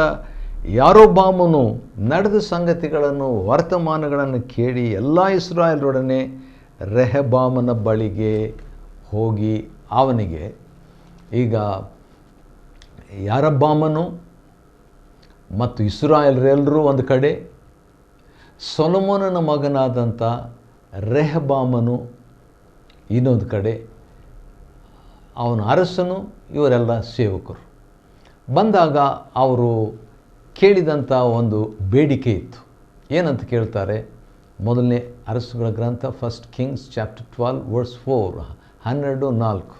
ಯಾರೊಬ್ಬಾಮನು ನಡೆದ ಸಂಗತಿಗಳನ್ನು ವರ್ತಮಾನಗಳನ್ನು ಕೇಳಿ ಎಲ್ಲ ಇಸ್ರಾಯೇಲರೊಡನೆ ರೆಹಬಾಮನ ಬಳಿಗೆ ಹೋಗಿ ಅವನಿಗೆ, ಈಗ ಯಾರೊಬ್ಬಾಮನು ಮತ್ತು ಇಸ್ರಾಯೇಲರೆಲ್ಲರೂ ಒಂದು ಕಡೆ, ಸೊಲೊಮೋನನ ಮಗನಾದಂಥ ರೆಹಬಾಮನು ಇನ್ನೊಂದು ಕಡೆ, ಅವನ ಅರಸನು, ಇವರೆಲ್ಲ ಸೇವಕರು ಬಂದಾಗ ಅವರು ಕೇಳಿದಂಥ ಒಂದು ಬೇಡಿಕೆ ಇತ್ತು. ಏನಂತ ಕೇಳ್ತಾರೆ, ಮೊದಲನೇ ಅರಸುಗಳ ಗ್ರಂಥ ಫಸ್ಟ್ ಕಿಂಗ್ಸ್ ಚಾಪ್ಟರ್ 12 ವರ್ಸ್ 4, 12:4.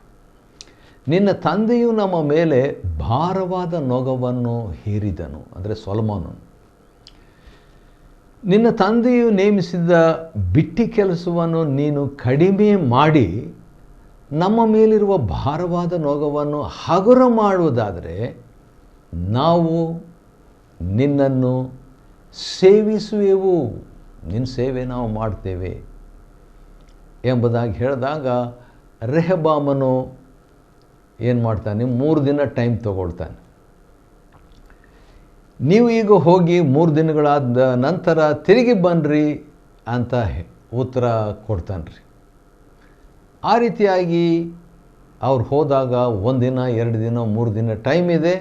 ನಿನ್ನ ತಂದೆಯು ನಮ್ಮ ಮೇಲೆ ಭಾರವಾದ ನೊಗವನ್ನು ಹೇರಿದನು, ಅಂದರೆ ಸೊಲೊಮೋನನು. ನಿನ್ನ ತಂದೆಯು ನೇಮಿಸಿದ ಬಿಟ್ಟಿ ಕೆಲಸವನ್ನು ನೀನು ಕಡಿಮೆ ಮಾಡಿ ನಮ್ಮ ಮೇಲಿರುವ ಭಾರವಾದ ನೊಗವನ್ನು ಹಗುರ ಮಾಡುವುದಾದರೆ ನಾವು ನಿನ್ನನ್ನು ಸೇವಿಸುವೆವು, ನಿನ್ನ ಸೇವೆ ನಾವು ಮಾಡ್ತೇವೆ ಎಂಬುದಾಗಿ ಹೇಳಿದಾಗ ರೆಹಬಾಮನು ಏನು ಮಾಡ್ತಾನೆ, 3 ದಿನ ಟೈಮ್ ತಗೊಳ್ತಾನೆ. ನೀವು ಈಗ ಹೋಗಿ 3 ದಿನಗಳಾದ ನಂತರ ತಿರುಗಿ ಬನ್ನಿರಿ ಅಂತ ಉತ್ತರ ಕೊಡ್ತಾನೆ ರೀ. ಆ ರೀತಿಯಾಗಿ ಅವ್ರು ಹೋದಾಗ 1 ದಿನ 2 ದಿನ 3 ದಿನ ಟೈಮ್ ಇದೆ.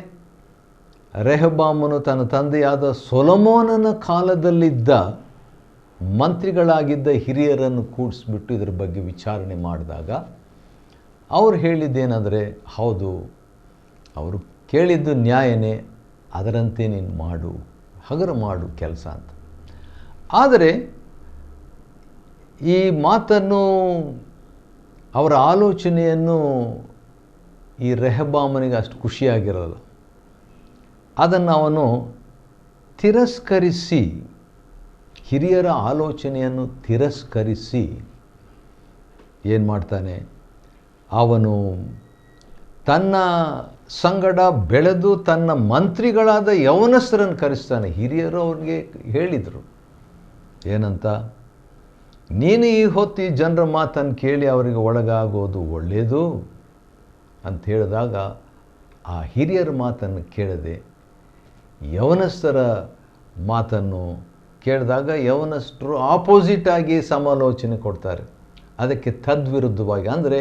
ರೆಹಬಾಮನು ತನ್ನ ತಂದೆಯಾದ ಸೊಲೊಮೋನನ ಕಾಲದಲ್ಲಿದ್ದ ಮಂತ್ರಿಗಳಾಗಿದ್ದ ಹಿರಿಯರನ್ನು ಕೂಡಿಸ್ಬಿಟ್ಟು ಇದರ ಬಗ್ಗೆ ವಿಚಾರಣೆ ಮಾಡಿದಾಗ ಅವ್ರು ಹೇಳಿದ್ದೇನೆಂದರೆ, ಹೌದು, ಅವರು ಕೇಳಿದ್ದು ನ್ಯಾಯನೇ, ಅದರಂತೆ ನೀನು ಮಾಡು, ಹಗುರ ಮಾಡು ಕೆಲಸ ಅಂತ. ಆದರೆ ಈ ಮಾತನ್ನು, ಅವರ ಆಲೋಚನೆಯನ್ನು ಈ ರೆಹಬಾಮನಿಗೆ ಅಷ್ಟು ಖುಷಿಯಾಗಿರಲ್ಲ. ಅದನ್ನು ಅವನು ತಿರಸ್ಕರಿಸಿ, ಹಿರಿಯರ ಆಲೋಚನೆಯನ್ನು ತಿರಸ್ಕರಿಸಿ ಏನು ಮಾಡ್ತಾನೆ, ಅವನು ತನ್ನ ಸಂಗಡ ಬೆಳೆದು ತನ್ನ ಮಂತ್ರಿಗಳಾದ ಯೌವನಸ್ಥರನ್ನು ಕರೆಸ್ತಾನೆ. ಹಿರಿಯರು ಅವ್ರಿಗೆ ಹೇಳಿದರು ಏನಂತ, ನೀನು ಈ ಹೊತ್ತು ಈ ಜನರ ಮಾತನ್ನು ಕೇಳಿ ಅವರಿಗೆ ಒಳಗಾಗೋದು ಒಳ್ಳೆಯದು ಅಂತ ಹೇಳಿದಾಗ ಆ ಹಿರಿಯರ ಮಾತನ್ನು ಕೇಳದೆ ಯೌವನಸ್ಥರ ಮಾತನ್ನು ಕೇಳಿದಾಗ ಯೌವನಸ್ಥರು ಆಪೋಸಿಟಾಗಿ ಸಮಾಲೋಚನೆ ಕೊಡ್ತಾರೆ. ಅದಕ್ಕೆ ತದ್ವಿರುದ್ಧವಾಗಿ, ಅಂದರೆ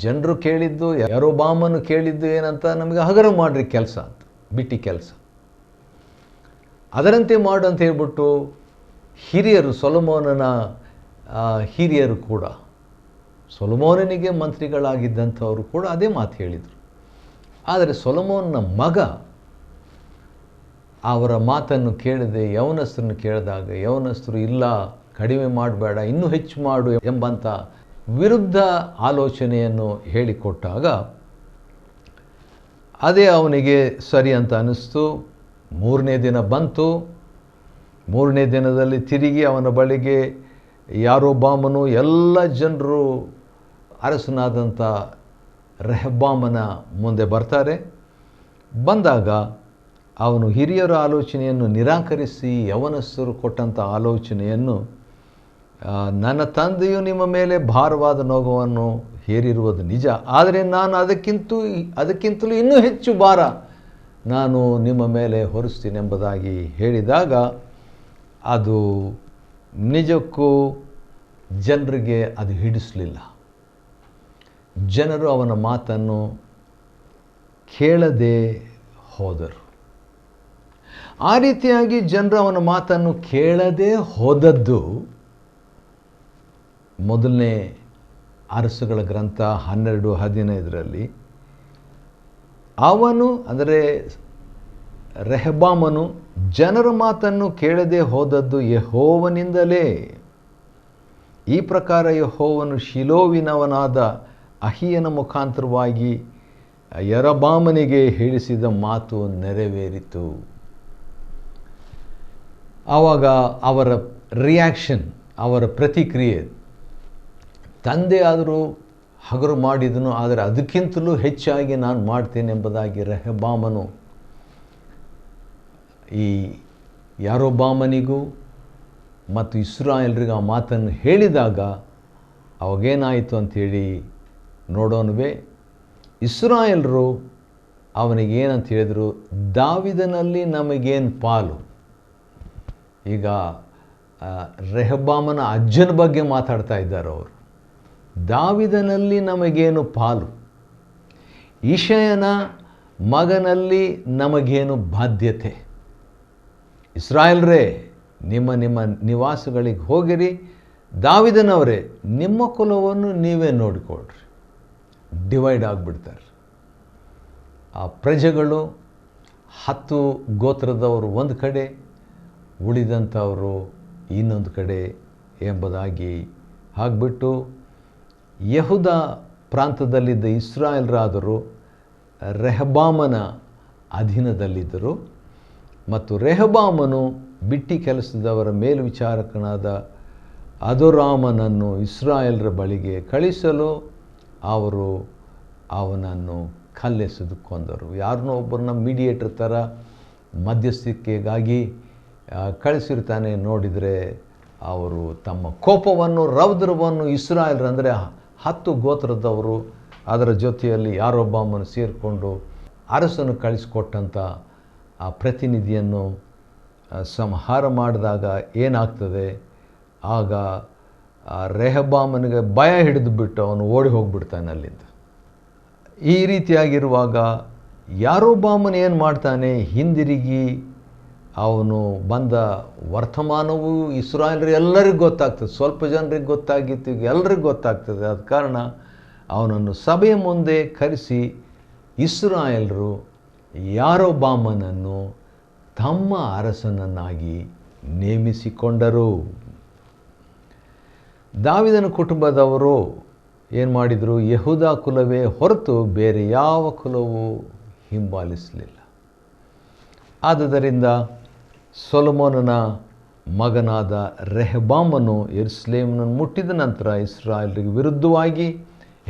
ಜನರು ಕೇಳಿದ್ದು, ಯಾರೊಬ್ಬಾಮನು ಕೇಳಿದ್ದು ಏನಂತ, ನಮಗೆ ಹಗರ ಮಾಡಿರಿ ಕೆಲಸ ಅಂತ, ಬಿಟ್ಟಿ ಕೆಲಸ, ಅದರಂತೆ ಮಾಡು ಅಂತ ಹೇಳ್ಬಿಟ್ಟು ಹಿರಿಯರು, ಸೊಲೊಮೋನನ ಹಿರಿಯರು ಕೂಡ, ಸೊಲೊಮೋನನಿಗೆ ಮಂತ್ರಿಗಳಾಗಿದ್ದಂಥವರು ಕೂಡ ಅದೇ ಮಾತು ಹೇಳಿದರು. ಆದರೆ ಸೊಲೊಮೋನನ ಮಗ ಅವರ ಮಾತನ್ನು ಕೇಳದೆ ಯೌವನಸ್ಥರನ್ನು ಕೇಳಿದಾಗ ಯೌವನಸ್ಥರು ಇಲ್ಲ, ಕಡಿಮೆ ಮಾಡಬೇಡ, ಇನ್ನೂ ಹೆಚ್ಚು ಮಾಡು ಎಂಬಂಥ ವಿರುದ್ಧ ಆಲೋಚನೆಯನ್ನು ಹೇಳಿಕೊಟ್ಟಾಗ ಅದೇ ಅವನಿಗೆ ಸರಿ ಅಂತ ಅನ್ನಿಸ್ತು. 3ನೇ ದಿನ ಬಂತು. 3ನೇ ದಿನದಲ್ಲಿ ತಿರುಗಿ ಅವನ ಬಳಿಗೆ ಯಾರೊಬ್ಬಾಮನು ಎಲ್ಲ ಜನರು ಅರಸನಾದಂಥ ರೆಹಬಾಮನ ಮುಂದೆ ಬರ್ತಾರೆ. ಬಂದಾಗ ಅವನು ಹಿರಿಯರ ಆಲೋಚನೆಯನ್ನು ನಿರಾಕರಿಸಿ ಯೌವನಸ್ಥರು ಕೊಟ್ಟಂಥ ಆಲೋಚನೆಯನ್ನು, ನನ್ನ ತಂದೆಯು ನಿಮ್ಮ ಮೇಲೆ ಭಾರವಾದ ನೊಗವನ್ನು ಹೇರಿರುವುದು ನಿಜ, ಆದರೆ ನಾನು ಅದಕ್ಕಿಂತಲೂ ಇನ್ನೂ ಹೆಚ್ಚು ಭಾರ ನಾನು ನಿಮ್ಮ ಮೇಲೆ ಹೊರಿಸ್ತೀನಿ ಎಂಬುದಾಗಿ ಹೇಳಿದಾಗ ಅದು ನಿಜಕ್ಕೂ ಜನರಿಗೆ ಅದು ಹಿಡಿಸಲಿಲ್ಲ. ಜನರು ಅವನ ಮಾತನ್ನು ಕೇಳದೆ ಹೋದರು. ಆ ರೀತಿಯಾಗಿ ಜನರು ಅವನ ಮಾತನ್ನು ಕೇಳದೆ ಹೋದದ್ದು ಮೊದಲನೇ ಅರಸುಗಳ ಗ್ರಂಥ 12:15 ಅವನು, ಅಂದರೆ ರೆಹಬಾಮನು ಜನರ ಮಾತನ್ನು ಕೇಳದೆ ಹೋದದ್ದು ಯೆಹೋವನಿಂದಲೇ. ಈ ಪ್ರಕಾರ ಯೆಹೋವನು ಶಿಲೋವಿನವನಾದ ಅಹಿಯನ ಮುಖಾಂತರವಾಗಿ ಯರೊಬ್ಬಾಮನಿಗೆ ಹೇಳಿಸಿದ ಮಾತು ನೆರವೇರಿತು. ಆವಾಗ ಅವರ ರಿಯಾಕ್ಷನ್, ಅವರ ಪ್ರತಿಕ್ರಿಯೆ, ತಂದೆ ಆದರೂ ಹಗುರು ಮಾಡಿದನು, ಆದರೆ ಅದಕ್ಕಿಂತಲೂ ಹೆಚ್ಚಾಗಿ ನಾನು ಮಾಡ್ತೇನೆ ಎಂಬುದಾಗಿ ರೆಹಬ್ಬಾಮನು ಈ ಯಾರೊಬ್ಬಾಮನಿಗೂ ಮತ್ತು ಇಸ್ರಾಯೇಲರಿಗೂ ಆ ಮಾತನ್ನು ಹೇಳಿದಾಗ ಅವಾಗೇನಾಯಿತು ಅಂಥೇಳಿ ನೋಡೋಣವೇ. ಇಸ್ರಾಯೇಲರು ಅವನಿಗೇನಂತ ಹೇಳಿದರು, ದಾವಿದನಲ್ಲಿ ನಮಗೇನು ಪಾಲು. ಈಗ ರೆಹಬ್ಬಾಮನ ಅಜ್ಜನ ಬಗ್ಗೆ ಮಾತಾಡ್ತಾ ಇದ್ದಾರೆ ಅವರು. ದಾವಿದನಲ್ಲಿ ನಮಗೇನು ಪಾಲು, ಇಷಯನ ಮಗನಲ್ಲಿ ನಮಗೇನು ಬಾಧ್ಯತೆ. ಇಸ್ರಾಯೇಲರೇ, ನಿಮ್ಮ ನಿಮ್ಮ ನಿವಾಸಗಳಿಗೆ ಹೋಗಿರಿ, ದಾವಿದನವರೇ ನಿಮ್ಮ ಕುಲವನ್ನು ನೀವೇ ನೋಡಿಕೊಳ್ಳ್ರಿ. ಡಿವೈಡ್ ಆಗಿಬಿಡ್ತಾರೆ. ಆ ಪ್ರಜೆಗಳು 10 ಗೋತ್ರದವರು ಒಂದು ಕಡೆ, ಉಳಿದಂಥವರು ಇನ್ನೊಂದು ಕಡೆ ಎಂಬುದಾಗಿ ಆಗಿಬಿಟ್ಟು ಯೆಹೂದ ಪ್ರಾಂತದಲ್ಲಿದ್ದ ಇಸ್ರಾಯೇಲರಾದರು ರೆಹಬ್ಬಾಮನ ಅಧೀನದಲ್ಲಿದ್ದರು. ಮತ್ತು ರೆಹಬ್ಬಾಮನು ಬಿಟ್ಟಿ ಕೆಲಸದವರ ಮೇಲ್ವಿಚಾರಕನಾದ ಅದೋರಾಮನನ್ನು ಇಸ್ರಾಯೇಲರ ಬಳಿಗೆ ಕಳಿಸಲು ಅವರು ಅವನನ್ನು ಕಲ್ಲೆಸೆದು ಕೊಂದರು. ಯಾರನ್ನೋ ಒಬ್ಬರನ್ನ ಮೀಡಿಯೇಟರ್ ಥರ ಮಧ್ಯಸ್ಥಿಕೆಗಾಗಿ ಕಳಿಸಿರ್ತಾನೆ. ನೋಡಿದರೆ ಅವರು ತಮ್ಮ ಕೋಪವನ್ನು, ರೌದ್ರವನ್ನು ಇಸ್ರಾಯೇಲರು ಅಂದರೆ 10 ಗೋತ್ರದವರು ಅದರ ಜೊತೆಯಲ್ಲಿ ಯಾರೊಬ್ಬಾಮನು ಸೇರಿಕೊಂಡು ಅರಸನು ಕಳಿಸಿಕೊಟ್ಟಂಥ ಆ ಪ್ರತಿನಿಧಿಯನ್ನು ಸಂಹಾರ ಮಾಡಿದಾಗ ಏನಾಗ್ತದೆ, ಆಗ ರೆಹಬ್ಬಾಮನಿಗೆ ಭಯ ಹಿಡಿದು ಬಿಟ್ಟು ಅವನು ಓಡಿ ಹೋಗಿಬಿಡ್ತಾನೆ ಅಲ್ಲಿಂದ. ಈ ರೀತಿಯಾಗಿರುವಾಗ ಯಾರೊಬ್ಬಾಮನು ಏನು ಮಾಡ್ತಾನೆ, ಹಿಂದಿರುಗಿ ಅವನು ಬಂದ ವರ್ತಮಾನವು ಇಸ್ರಾಯೇಲರು ಎಲ್ಲರಿಗೂ ಗೊತ್ತಾಗ್ತದೆ. ಸ್ವಲ್ಪ ಜನರಿಗೆ ಗೊತ್ತಾಗಿತ್ತು, ಈಗ ಎಲ್ಲರಿಗೂ ಗೊತ್ತಾಗ್ತದೆ. ಆದ ಕಾರಣ ಅವನನ್ನು ಸಭೆಯ ಮುಂದೆ ಕರೆಸಿ ಇಸ್ರಾಯೇಲರು ಯಾರೊಬ್ಬಾಮನನ್ನು ತಮ್ಮ ಅರಸನನ್ನಾಗಿ ನೇಮಿಸಿಕೊಂಡರು. ದಾವಿದನ ಕುಟುಂಬದವರು ಏನು ಮಾಡಿದರು, ಯೆಹೂದ ಕುಲವೇ ಹೊರತು ಬೇರೆ ಯಾವ ಕುಲವೂ ಹಿಂಬಾಲಿಸಲಿಲ್ಲ. ಆದುದರಿಂದ ಸೊಲೊಮೋನನ ಮಗನಾದ ರೆಹಬ್ಬಾಮನು ಯೆರೂಸಲೇಮನ್ನು ಮುಟ್ಟಿದ ನಂತರ ಇಸ್ರಾಯೇಲರಿಗೆ ವಿರುದ್ಧವಾಗಿ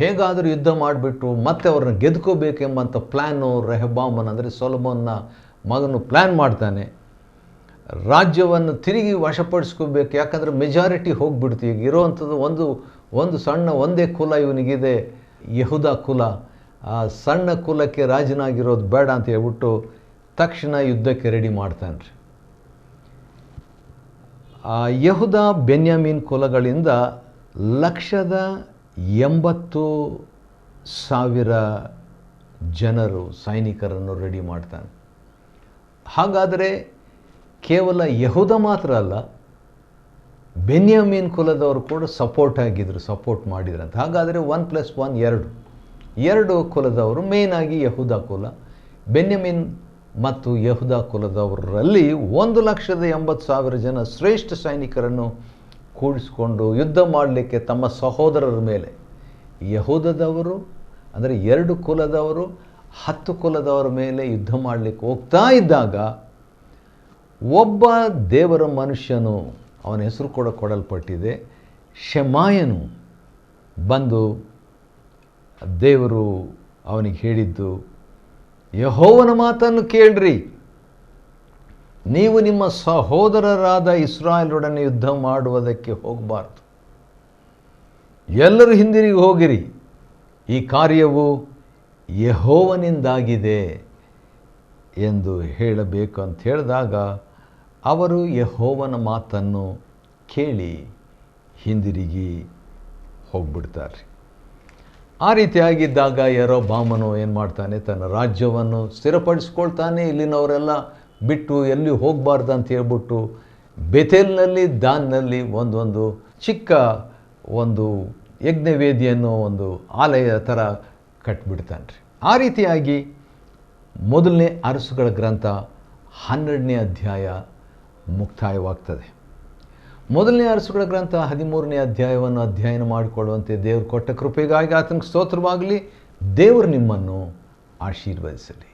ಹೇಗಾದರೂ ಯುದ್ಧ ಮಾಡಿಬಿಟ್ಟು ಮತ್ತೆ ಅವ್ರನ್ನ ಗೆದ್ಕೋಬೇಕೆಂಬಂಥ ಪ್ಲ್ಯಾನು ರೆಹಬ್ಬಾಮನ್ ಅಂದರೆ ಸೊಲೊಮೋನ್ನ ಮಗನು ಪ್ಲ್ಯಾನ್ ಮಾಡ್ತಾನೆ. ರಾಜ್ಯವನ್ನು ತಿರುಗಿ ವಶಪಡಿಸ್ಕೋಬೇಕು, ಯಾಕಂದರೆ ಮೆಜಾರಿಟಿ ಹೋಗಿಬಿಡ್ತು. ಈಗ ಇರೋವಂಥದ್ದು ಒಂದು ಸಣ್ಣ ಒಂದೇ ಕುಲ ಇವನಿಗಿದೆ, ಯೆಹೂದ ಕುಲ. ಆ ಸಣ್ಣ ಕುಲಕ್ಕೆ ರಾಜನಾಗಿರೋದು ಬೇಡ ಅಂತ ಹೇಳ್ಬಿಟ್ಟು ತಕ್ಷಣ ಯುದ್ಧಕ್ಕೆ ರೆಡಿ ಮಾಡ್ತಾನೆ ರೀ. ಆ ಯೆಹೂದ ಬೆನ್ಯಾಮೀನ್ ಕುಲಗಳಿಂದ 180,000 ಜನರು ಸೈನಿಕರನ್ನು ರೆಡಿ ಮಾಡ್ತಾನೆ. ಹಾಗಾದರೆ ಕೇವಲ ಯೆಹೂದ ಮಾತ್ರ ಅಲ್ಲ, ಬೆನ್ಯಾಮೀನ್ ಕುಲದವರು ಕೂಡ ಸಪೋರ್ಟ್ ಮಾಡಿದ್ರಂತೆ. ಹಾಗಾದರೆ 1+1 2 ಕುಲದವರು, ಮೇಯ್ನಾಗಿ ಯೆಹೂದ ಕುಲ. ಬೆನ್ಯಾಮೀನ್ ಮತ್ತು ಯೆಹೂದ ಕುಲದವರಲ್ಲಿ 1,80,000 ಜನ ಶ್ರೇಷ್ಠ ಸೈನಿಕರನ್ನು ಕೂಡಿಸಿಕೊಂಡು ಯುದ್ಧ ಮಾಡಲಿಕ್ಕೆ ತಮ್ಮ ಸಹೋದರರ ಮೇಲೆ, ಯೆಹೂದದವರು ಅಂದರೆ 2 ಕುಲದವರು 10 ಕುಲದವರ ಮೇಲೆ ಯುದ್ಧ ಮಾಡಲಿಕ್ಕೆ ಹೋಗ್ತಾ ಇದ್ದಾಗ ಒಬ್ಬ ದೇವರ ಮನುಷ್ಯನು, ಅವನ ಹೆಸರು ಕೂಡ ಕೊಡಲ್ಪಟ್ಟಿದೆ, ಶೆಮಾಯನು ಬಂದು ದೇವರು ಅವನಿಗೆ ಹೇಳಿದ್ದು, ಯೆಹೋವನ ಮಾತನ್ನು ಕೇಳ್ರಿ, ನೀವು ನಿಮ್ಮ ಸಹೋದರರಾದ ಇಸ್ರಾಯೇಲರೊಡನೆ ಯುದ್ಧ ಮಾಡುವುದಕ್ಕೆ ಹೋಗಬಾರ್ದು, ಎಲ್ಲರೂ ಹಿಂದಿರುಗಿ ಹೋಗಿರಿ, ಈ ಕಾರ್ಯವು ಯೆಹೋವನಿಂದಾಗಿದೆ ಎಂದು ಹೇಳಬೇಕು ಅಂತ ಹೇಳಿದಾಗ ಅವರು ಯೆಹೋವನ ಮಾತನ್ನು ಕೇಳಿ ಹಿಂದಿರುಗಿ ಹೋಗ್ಬಿಡ್ತಾರೆ. ಆ ರೀತಿಯಾಗಿದ್ದಾಗ ಯಾರೊಬ್ಬಾಮನು ಏನು ಮಾಡ್ತಾನೆ, ತನ್ನ ರಾಜ್ಯವನ್ನು ಸ್ಥಿರಪಡಿಸ್ಕೊಳ್ತಾನೆ. ಇಲ್ಲಿನವರೆಲ್ಲ ಬಿಟ್ಟು ಎಲ್ಲಿ ಹೋಗಬಾರ್ದು ಅಂತ ಹೇಳ್ಬಿಟ್ಟು ಬೆಥೇಲ್ನಲ್ಲಿ, ದಾನ್ನಲ್ಲಿ ಒಂದು ಚಿಕ್ಕ ಒಂದು ಯಜ್ಞವೇದಿಯನ್ನು, ಒಂದು ಆಲಯ ಥರ ಕಟ್ಟಿಬಿಡ್ತಾನೆ ರೀ. ಆ ರೀತಿಯಾಗಿ ಮೊದಲನೇ ಅರಸುಗಳ ಗ್ರಂಥ 12ನೇ ಅಧ್ಯಾಯ ಮುಕ್ತಾಯವಾಗ್ತದೆ. ಮೊದಲನೇ ಅರಸುಗಳ ಗ್ರಂಥ 13ನೇ ಅಧ್ಯಾಯವನ್ನು ಅಧ್ಯಯನ ಮಾಡಿಕೊಳ್ಳುವಂತೆ ದೇವರು ಕೊಟ್ಟ ಕೃಪೆಗಾಗಿ ಆತನಿಗೆ ಸ್ತೋತ್ರವಾಗಲಿ. ದೇವರು ನಿಮ್ಮನ್ನು ಆಶೀರ್ವದಿಸಲಿ.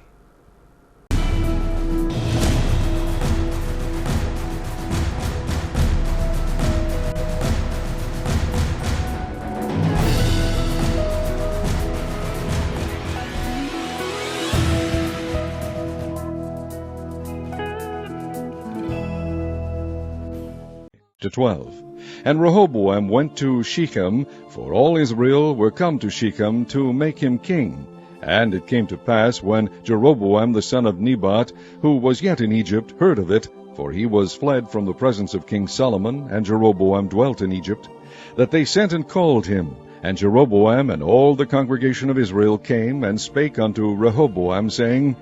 12. And Rehoboam went to Shechem, for all Israel were come to Shechem to make him king. And it came to pass, when Jeroboam the son of Nebat, who was yet in Egypt, heard of it, for he was fled from the presence of King Solomon, and Jeroboam dwelt in Egypt, that they sent and called him. And Jeroboam and all the congregation of Israel came and spake unto Rehoboam, saying,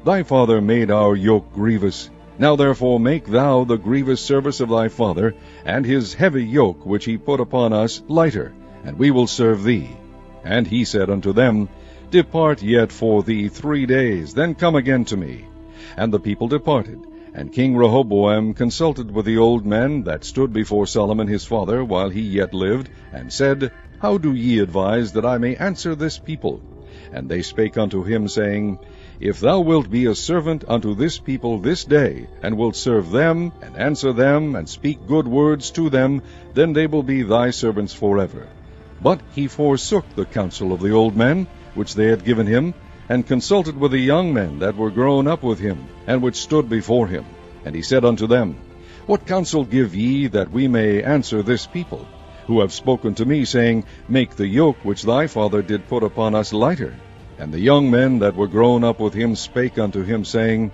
Thy father made our yoke grievous. Now therefore make thou the grievous service of thy father, and his heavy yoke which he put upon us, lighter, and we will serve thee. And he said unto them, Depart yet for thee 3 days, then come again to me. And the people departed. And King Rehoboam consulted with the old men that stood before Solomon his father while he yet lived, and said, How do ye advise that I may answer this people? And they spake unto him, saying, If thou wilt be a servant unto this people this day, and wilt serve them, and answer them, and speak good words to them, then they will be thy servants forever. But he forsook the counsel of the old men, which they had given him, and consulted with the young men that were grown up with him, and which stood before him. And he said unto them, What counsel give ye, that we may answer this people, who have spoken to me, saying, Make the yoke which thy father did put upon us lighter? And the young men that were grown up with him spake unto him, saying,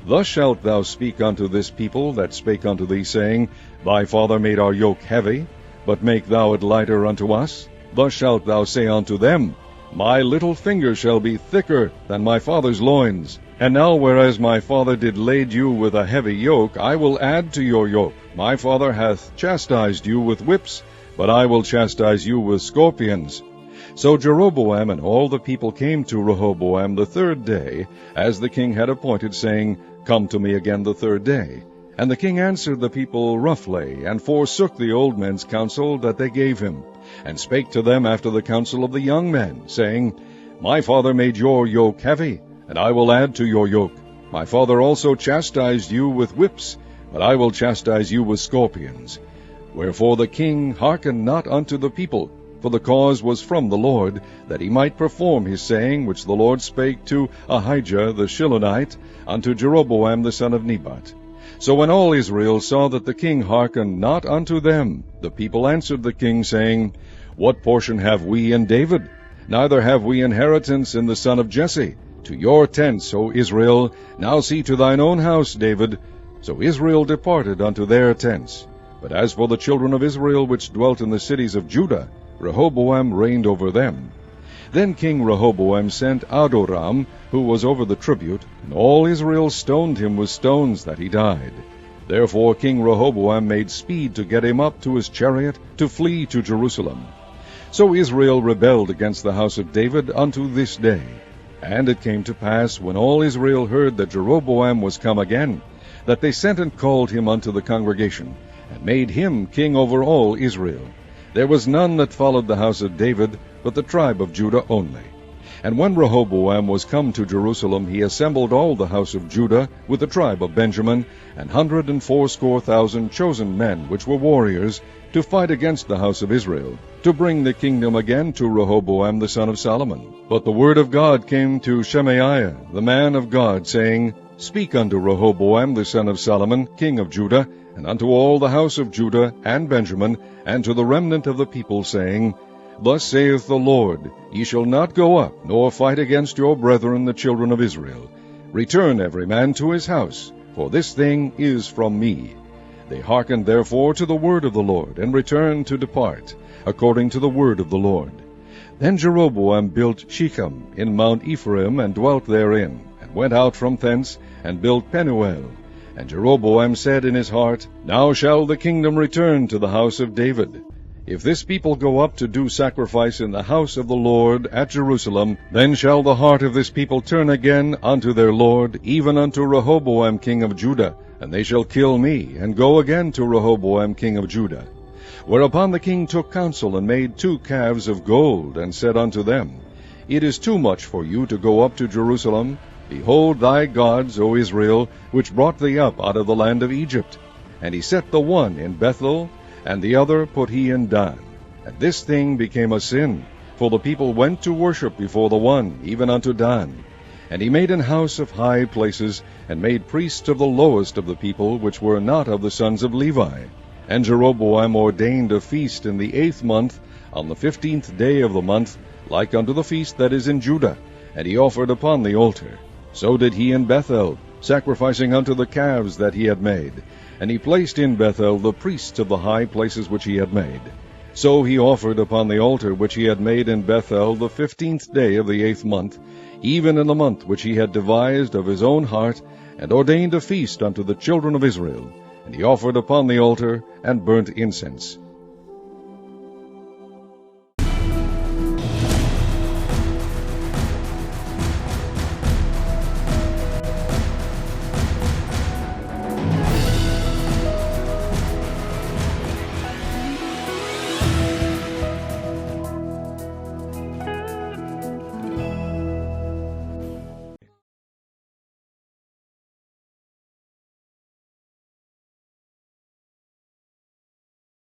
Thus shalt thou speak unto this people that spake unto thee, saying, Thy father made our yoke heavy, but make thou it lighter unto us. Thus shalt thou say unto them, My little finger shall be thicker than my father's loins. And now, whereas my father did lade you with a heavy yoke, I will add to your yoke. My father hath chastised you with whips, but I will chastise you with scorpions. So Jeroboam and all the people came to Rehoboam the 3rd day, as the king had appointed, saying, Come to me again the 3rd day. And the king answered the people roughly, and forsook the old men's counsel that they gave him, and spake to them after the counsel of the young men, saying, My father made your yoke heavy, and I will add to your yoke. My father also chastised you with whips, but I will chastise you with scorpions. Wherefore the king hearkened not unto the people, for the cause was from the Lord, that he might perform his saying which the Lord spake to Ahijah the Shilonite, unto Jeroboam the son of Nebat. So when all Israel saw that the king hearkened not unto them, the people answered the king, saying, What portion have we in David? Neither have we inheritance in the son of Jesse. To your tents, O Israel, now see to thine own house, David. So Israel departed unto their tents. But as for the children of Israel which dwelt in the cities of Judah, Rehoboam reigned over them. Then King Rehoboam sent Adoram, who was over the tribute, and all Israel stoned him with stones that he died. Therefore King Rehoboam made speed to get him up to his chariot, to flee to Jerusalem. So Israel rebelled against the house of David unto this day. And it came to pass, when all Israel heard that Jeroboam was come again, that they sent and called him unto the congregation, and made him king over all Israel. There was none that followed the house of David, but the tribe of Judah only. And when Rehoboam was come to Jerusalem, he assembled all the house of Judah with the tribe of Benjamin, 180,000 chosen men, which were warriors, to fight against the house of Israel, to bring the kingdom again to Rehoboam the son of Solomon. But the word of God came to Shemaiah, the man of God, saying, Speak unto Rehoboam the son of Solomon, king of Judah, and unto all the house of Judah and Benjamin, and to the remnant of the people, saying, Thus saith the Lord, Ye shall not go up, nor fight against your brethren the children of Israel. Return every man to his house, for this thing is from me. They hearkened therefore to the word of the Lord, and returned to depart, according to the word of the Lord. Then Jeroboam built Shechem in Mount Ephraim, and dwelt therein, and went out from thence, and built Penuel. And Jeroboam said in his heart, Now shall the kingdom return to the house of David. If this people go up to do sacrifice in the house of the Lord at Jerusalem, then shall the heart of this people turn again unto their Lord, even unto Rehoboam king of Judah, and they shall kill me, and go again to Rehoboam king of Judah. Whereupon the king took counsel, and made 2 calves of gold, and said unto them, It is too much for you to go up to Jerusalem. Behold thy gods, O Israel, which brought thee up out of the land of Egypt. And he set the one in Bethel, and the other put he in Dan. And this thing became a sin, for the people went to worship before the one, even unto Dan. And he made an house of high places, and made priests of the lowest of the people, which were not of the sons of Levi. And Jeroboam ordained a feast in the 8th month, on the 15th day of the month, like unto the feast that is in Judah, and he offered upon the altar. So did he in Bethel, sacrificing unto the calves that he had made. And he placed in Bethel the priests of the high places which he had made. So he offered upon the altar which he had made in Bethel the 15th day of the 8th month, even in the month which he had devised of his own heart, and ordained a feast unto the children of Israel. And he offered upon the altar, and burnt incense.